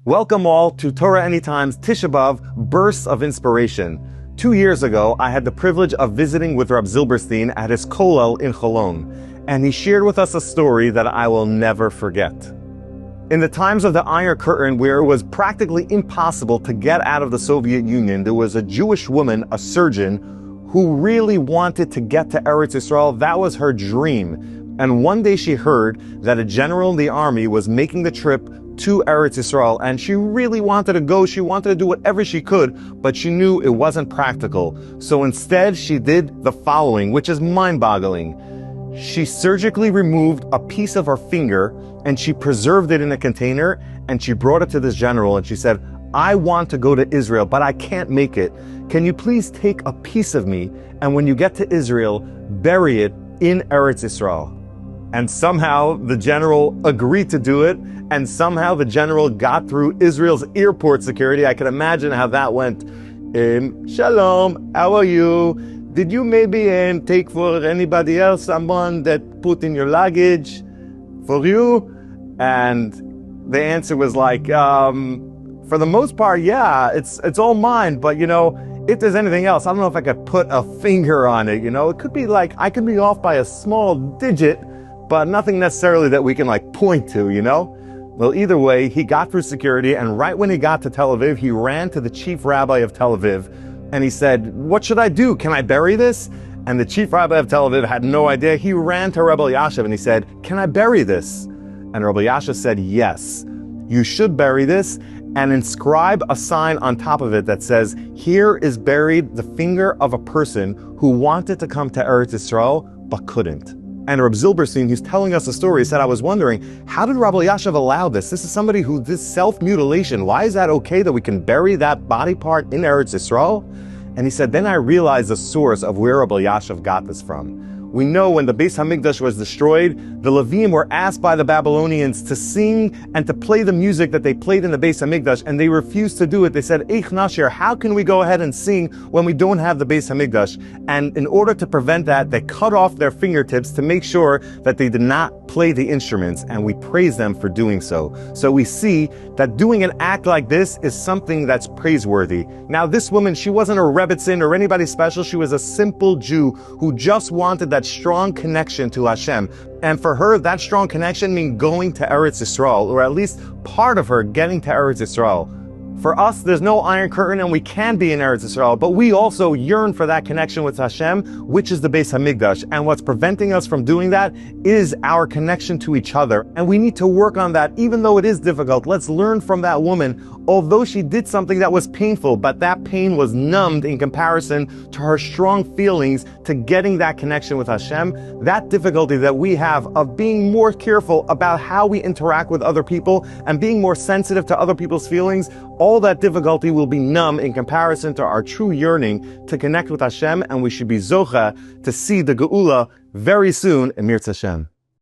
Welcome all to Torah Anytime's Tisha B'Av Bursts of Inspiration. 2 years ago, I had the privilege of visiting with Rab Zilberstein at his kollel in Cholon, and he shared with us a story that I will never forget. In the times of the Iron Curtain, where it was practically impossible to get out of the Soviet Union, there was a Jewish woman, a surgeon, who really wanted to get to Eretz Yisrael. That was her dream. And one day she heard that a general in the army was making the trip to Eretz Yisrael, and she really wanted to go. She wanted to do whatever she could, but she knew it wasn't practical. So instead, she did the following, which is mind-boggling. She surgically removed a piece of her finger, and she preserved it in a container, and she brought it to this general, and she said, I want to go to Israel, but I can't make it. Can you please take a piece of me, and when you get to Israel, bury it in Eretz Yisrael? And somehow the general agreed to do it, and somehow the general got through Israel's airport security. I can imagine how that went. Shalom, how are you? Did you maybe take for anybody else someone that put in your luggage for you? And the answer was like, for the most part, yeah, it's all mine, but if there's anything else, I don't know if I could put a finger on it, It could be like, I could be off by a small digit, but nothing necessarily that we can point to, Well, either way, he got through security, and right when he got to Tel Aviv, he ran to the chief rabbi of Tel Aviv, and he said, what should I do? Can I bury this? And the chief rabbi of Tel Aviv had no idea. He ran to Rabbi Yashiv and he said, can I bury this? And Rabbi Yashiv said, yes, you should bury this, and inscribe a sign on top of it that says, here is buried the finger of a person who wanted to come to Eretz Yisrael, but couldn't. And Rab Zilberstein, who's telling us the story, said, I was wondering, how did Rabbi Yashiv allow this? This is somebody who did self-mutilation. Why is that okay that we can bury that body part in Eretz Yisrael? And he said, then I realized the source of where Rabbi Yashiv got this from. We know when the Beis HaMikdash was destroyed, the Levim were asked by the Babylonians to sing and to play the music that they played in the Beis HaMikdash, and they refused to do it. They said, Eich Nashir, how can we go ahead and sing when we don't have the Beis HaMikdash? And in order to prevent that, they cut off their fingertips to make sure that they did not play the instruments, and we praise them for doing so. So we see that doing an act like this is something that's praiseworthy. Now, this woman, she wasn't a Rebbetzin or anybody special. She was a simple Jew who just wanted that strong connection to Hashem. And for her, that strong connection means going to Eretz Yisrael, or at least part of her getting to Eretz Yisrael. For us, there's no Iron Curtain, and we can be in Eretz Yisrael, but we also yearn for that connection with Hashem, which is the Beis HaMikdash. And what's preventing us from doing that is our connection to each other. And we need to work on that, even though it is difficult. Let's learn from that woman. Although she did something that was painful, but that pain was numbed in comparison to her strong feelings to getting that connection with Hashem. That difficulty that we have of being more careful about how we interact with other people and being more sensitive to other people's feelings, all that difficulty will be numb in comparison to our true yearning to connect with Hashem, and we should be zocha to see the geula very soon in Mirz Hashem.